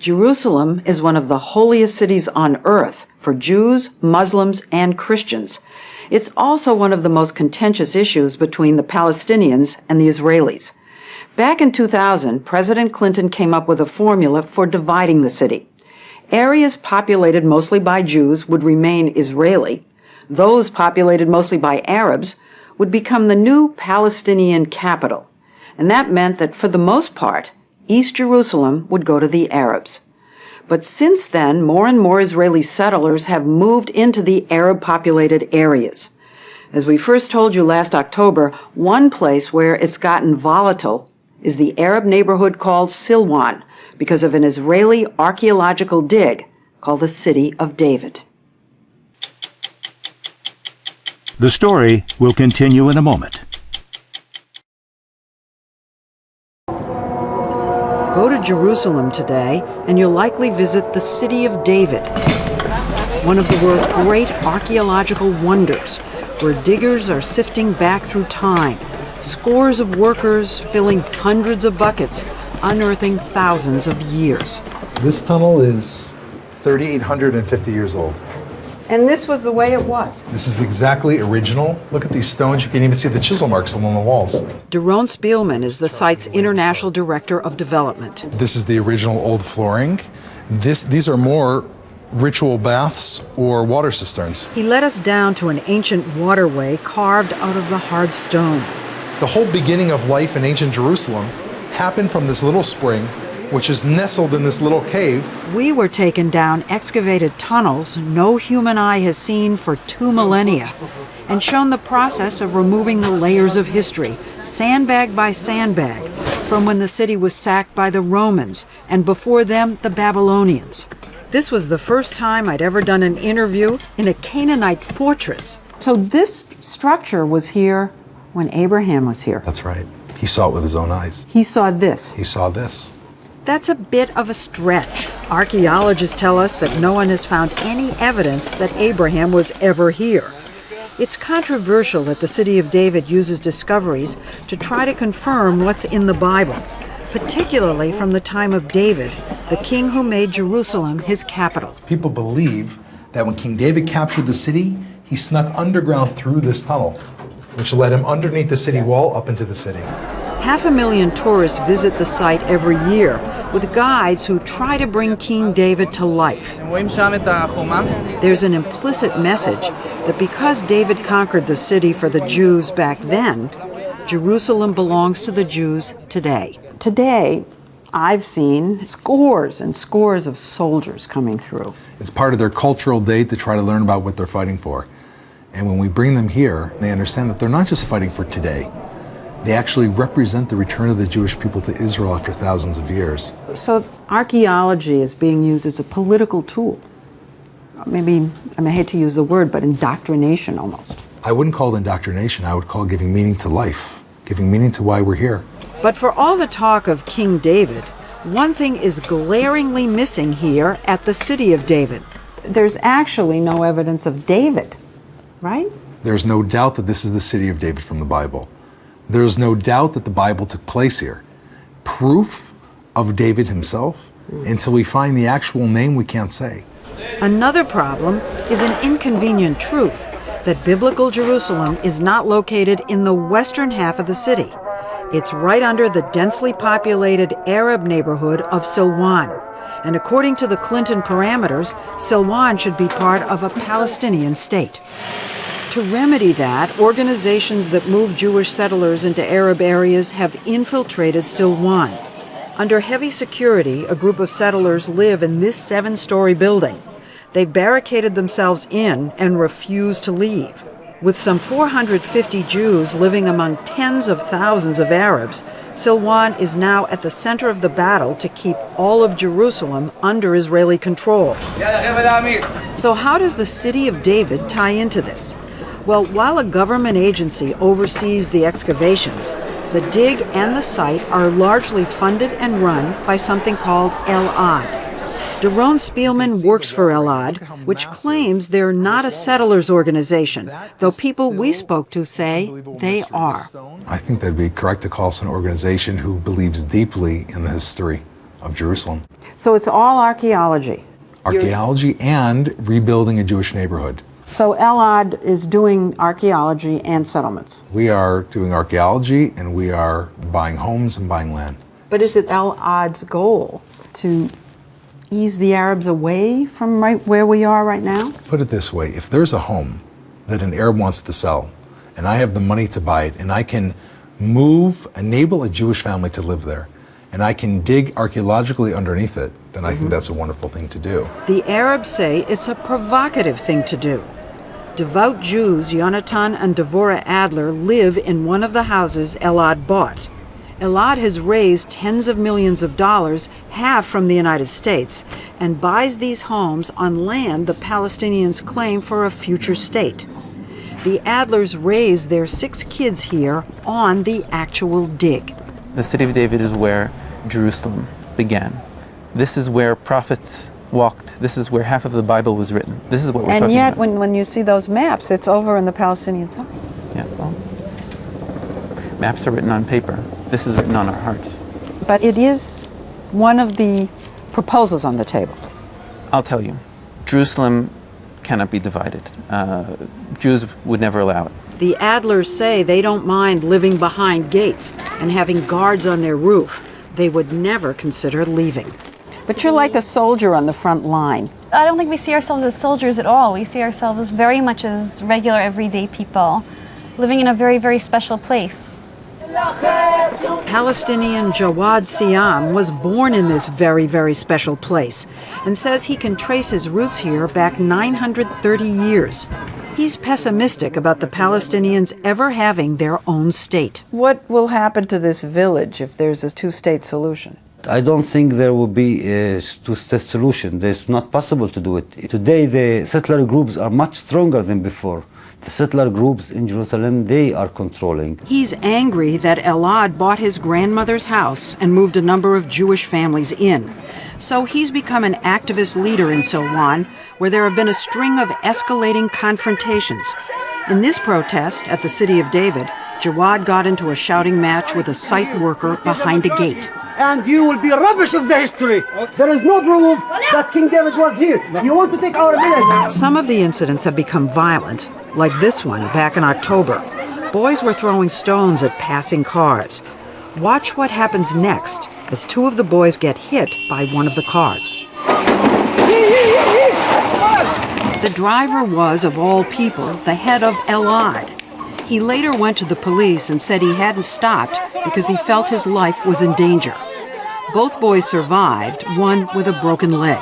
Jerusalem is one of the holiest cities on earth for Jews, Muslims, and Christians. It's also one of the most contentious issues between the Palestinians and the Israelis. Back in 2000, President Clinton came up with a formula for dividing the city. Areas populated mostly by Jews would remain Israeli. Those populated mostly by Arabs would become the new Palestinian capital. And that meant that for the most part, East Jerusalem would go to the Arabs. But since then, more and more Israeli settlers have moved into the Arab-populated areas. As we first told you last October, one place where it's gotten volatile is the Arab neighborhood called Silwan, because of an Israeli archaeological dig called the City of David. The story will continue in a moment. Go to Jerusalem today, and you'll likely visit the City of David, one of the world's great archaeological wonders, where diggers are sifting back through time, scores of workers filling hundreds of buckets, unearthing thousands of years. This tunnel is 3,850 years old. And this was the way it was. This is exactly original. Look at these stones. You can even see the chisel marks along the walls. Daron Spielman is the site's International Director of Development. This is the original old flooring. These are more ritual baths or water cisterns. He led us down to an ancient waterway carved out of the hard stone. The whole beginning of life in ancient Jerusalem happened from this little spring, which is nestled in this little cave. We were taken down excavated tunnels no human eye has seen for 2 millennia, and shown the process of removing the layers of history, sandbag by sandbag, from when the city was sacked by the Romans, and before them, the Babylonians. This was the first time I'd ever done an interview in a Canaanite fortress. So this structure was here when Abraham was here. That's right. He saw it with his own eyes. He saw this. He saw this. That's a bit of a stretch. Archaeologists tell us that no one has found any evidence that Abraham was ever here. It's controversial that the City of David uses discoveries to try to confirm what's in the Bible, particularly from the time of David, the king who made Jerusalem his capital. People believe that when King David captured the city, he snuck underground through this tunnel, which led him underneath the city wall up into the city. 500,000 tourists visit the site every year, with guides who try to bring King David to life. There's an implicit message that because David conquered the city for the Jews back then, Jerusalem belongs to the Jews today. Today, I've seen scores and scores of soldiers coming through. It's part of their cultural day to try to learn about what they're fighting for. And when we bring them here, they understand that they're not just fighting for today. They actually represent the return of the Jewish people to Israel after thousands of years. So archaeology is being used as a political tool. Maybe, I hate to use the word, but indoctrination almost. I wouldn't call it indoctrination. I would call it giving meaning to life, giving meaning to why we're here. But for all the talk of King David, one thing is glaringly missing here at the City of David. There's actually no evidence of David, right? There's no doubt that this is the City of David from the Bible. There's no doubt that the Bible took place here. Proof of David himself, until we find the actual name, we can't say. Another problem is an inconvenient truth that biblical Jerusalem is not located in the western half of the city. It's right under the densely populated Arab neighborhood of Silwan. And according to the Clinton parameters, Silwan should be part of a Palestinian state. To remedy that, organizations that move Jewish settlers into Arab areas have infiltrated Silwan. Under heavy security, a group of settlers live in this 7-story building. They've barricaded themselves in and refuse to leave. With some 450 Jews living among tens of thousands of Arabs, Silwan is now at the center of the battle to keep all of Jerusalem under Israeli control. So how does the City of David tie into this? Well, while a government agency oversees the excavations, the dig and the site are largely funded and run by something called Elad. Daron Spielman works for Elad, which claims they're not a settlers organization, though people we spoke to say they are. I think that'd be correct to call us an organization who believes deeply in the history of Jerusalem. So it's all archaeology. Archaeology and rebuilding a Jewish neighborhood. So Elad is doing archaeology and settlements. We are doing archaeology and we are buying homes and buying land. But is it Elad's goal to ease the Arabs away from right where we are right now? Put it this way, if there's a home that an Arab wants to sell and I have the money to buy it and I can enable a Jewish family to live there and I can dig archaeologically underneath it, then I think that's a wonderful thing to do. The Arabs say it's a provocative thing to do. Devout Jews, Yonatan and Devorah Adler, live in one of the houses Elad bought. Elad has raised tens of millions of dollars, half from the United States, and buys these homes on land the Palestinians claim for a future state. The Adlers raised their 6 kids here on the actual dig. The city of David is where Jerusalem began. This is where prophets walked. This is where half of the Bible was written. This is what we're talking about. And yet, when you see those maps, it's over on the Palestinian side. Yeah, well, maps are written on paper. This is written on our hearts. But it is one of the proposals on the table. I'll tell you, Jerusalem cannot be divided. Jews would never allow it. The Adlers say they don't mind living behind gates and having guards on their roof. They would never consider leaving. But you're like a soldier on the front line. I don't think we see ourselves as soldiers at all. We see ourselves very much as regular, everyday people living in a very, very special place. Palestinian Jawad Siam was born in this very, very special place and says he can trace his roots here back 930 years. He's pessimistic about the Palestinians ever having their own state. What will happen to this village if there's a two-state solution? I don't think there will be a two-state solution. It's not possible to do it. Today, the settler groups are much stronger than before. The settler groups in Jerusalem, they are controlling. He's angry that Elad bought his grandmother's house and moved a number of Jewish families in. So he's become an activist leader in Silwan, where there have been a string of escalating confrontations. In this protest at the city of David, Jawad got into a shouting match with a site worker behind a gate. And you will be rubbish of the history. There is no proof that King David was here. You want to take our village. Some of the incidents have become violent, like this one back in October. Boys were throwing stones at passing cars. Watch what happens next as 2 of the boys get hit by one of the cars. The driver was, of all people, the head of Elad. He later went to the police and said he hadn't stopped because he felt his life was in danger. Both boys survived, one with a broken leg.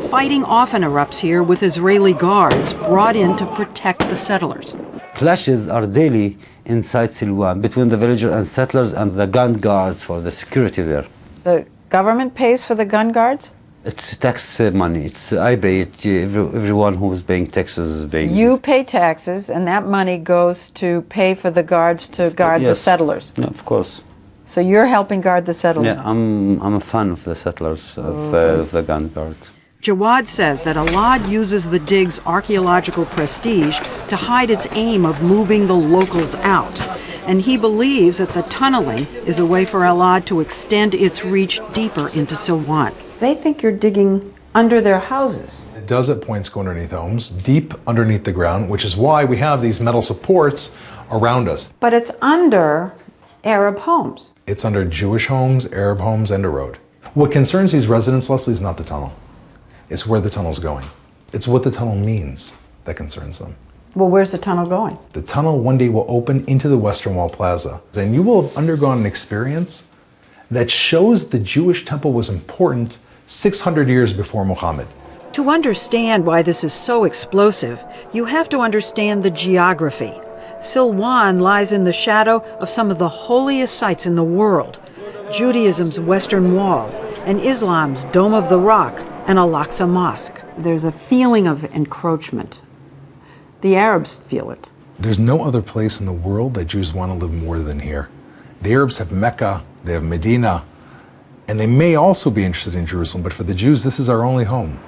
Fighting often erupts here with Israeli guards brought in to protect the settlers. Clashes are daily inside Silwan between the villager and settlers and the gun guards for the security there. The government pays for the gun guards? It's tax money. I pay it. Everyone who is paying taxes is paying. You pay taxes, and that money goes to pay for the guards to guard the settlers. Yeah, of course. So you're helping guard the settlers? Yeah, I'm a fan of the settlers, of the gun guards. Jawad says that Elad uses the dig's archaeological prestige to hide its aim of moving the locals out. And he believes that the tunneling is a way for Elad to extend its reach deeper into Silwan. They think you're digging under their houses. It does at points go underneath homes, deep underneath the ground, which is why we have these metal supports around us. But it's under Arab homes. It's under Jewish homes, Arab homes, and a road. What concerns these residents, Lesley, is not the tunnel. It's where the tunnel's going. It's what the tunnel means that concerns them. Well, where's the tunnel going? The tunnel one day will open into the Western Wall Plaza, and you will have undergone an experience that shows the Jewish temple was important 600 years before Muhammad. To understand why this is so explosive, you have to understand the geography. Silwan lies in the shadow of some of the holiest sites in the world: Judaism's Western Wall and Islam's Dome of the Rock and Al-Aqsa Mosque. There's a feeling of encroachment. The Arabs feel it. There's no other place in the world that Jews want to live more than here. The Arabs have Mecca, they have Medina, and they may also be interested in Jerusalem, but for the Jews, this is our only home.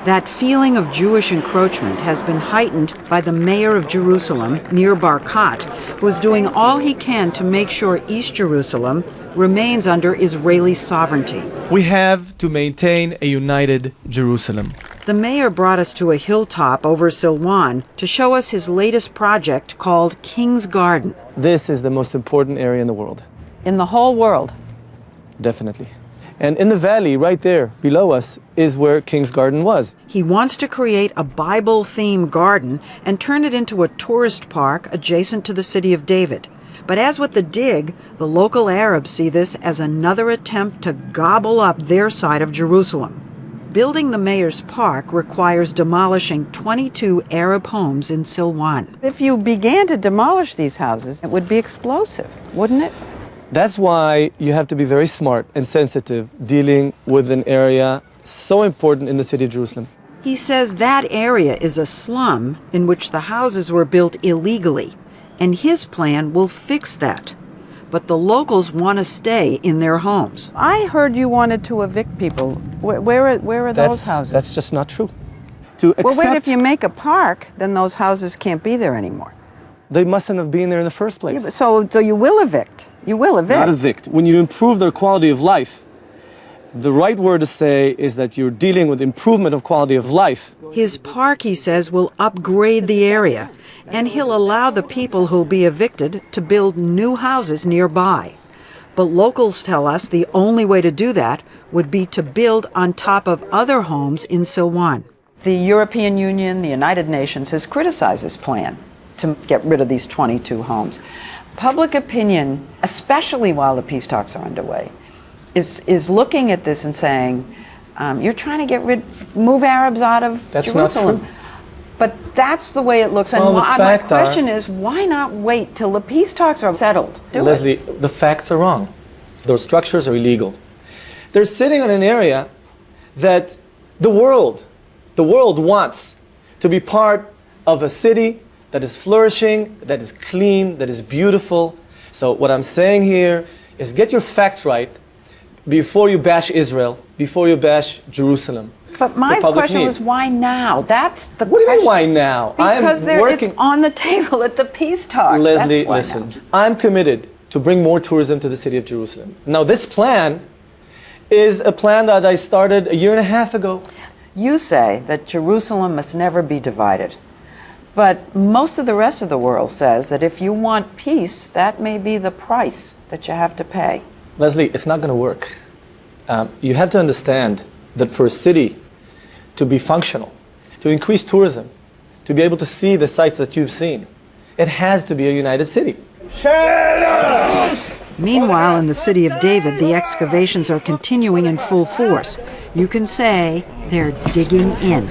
That feeling of Jewish encroachment has been heightened by the mayor of Jerusalem, Nir Barkat, who is doing all he can to make sure East Jerusalem remains under Israeli sovereignty. We have to maintain a united Jerusalem. The mayor brought us to a hilltop over Silwan to show us his latest project called King's Garden. This is the most important area in the world, In the whole world. definitely. And in the valley, right there below us, is where King's Garden was. He wants to create a Bible-themed garden and turn it into a tourist park adjacent to the city of David. But as with the dig, the local Arabs see this as another attempt to gobble up their side of Jerusalem. Building the mayor's park requires demolishing 22 Arab homes in Silwan. If you began to demolish these houses, it would be explosive, wouldn't it? That's why you have to be very smart and sensitive dealing with an area so important in the city of Jerusalem. He says that area is a slum in which the houses were built illegally, and his plan will fix that. But the locals want to stay in their homes. I heard you wanted to evict people. Where are those houses? That's just not true. To accept, Well, wait, if you make a park, then those houses can't be there anymore. they mustn't have been there in the first place. So you will evict. You will evict. Not evict. When you improve their quality of life, the right word to say is that you're dealing with improvement of quality of life. His park, he says, will upgrade the area, and he'll allow the people who'll be evicted to build new houses nearby. But locals tell us the only way to do that would be to build on top of other homes in Silwan. The European Union, the United Nations, has criticized this plan to get rid of these 22 homes. Public opinion, especially while the peace talks are underway, is looking at this and saying, you're trying to move Arabs out of Jerusalem. Not true. But that's the way it looks. And my question is, why not wait till the peace talks are settled? Lesley, the facts are wrong. Those structures are illegal. They're sitting on an area that the world wants to be part of a city that is flourishing, that is clean, that is beautiful. So what I'm saying here is get your facts right before you bash Israel, before you bash Jerusalem. But my question was, why now? That's the question. What do you mean, why now? Because it's on the table at the peace talks. Lesley, That's why listen, now. I'm committed to bring more tourism to the city of Jerusalem. Now, this plan is a plan that I started 1.5 years ago. You say that Jerusalem must never be divided. But most of the rest of the world says that if you want peace, that may be the price that you have to pay. Lesley, it's not going to work. You have to understand that for a city to be functional, to increase tourism, to be able to see the sites that you've seen, it has to be a united city. Meanwhile, in the city of David, the excavations are continuing in full force. You can say they're digging in.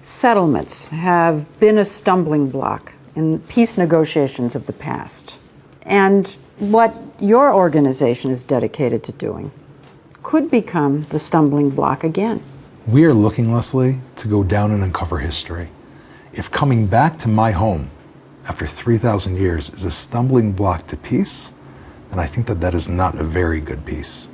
Settlements have been a stumbling block in peace negotiations of the past. And what your organization is dedicated to doing could become the stumbling block again. We are looking, Lesley, to go down and uncover history. If coming back to my home after 3,000 years is a stumbling block to peace, then I think that is not a very good peace.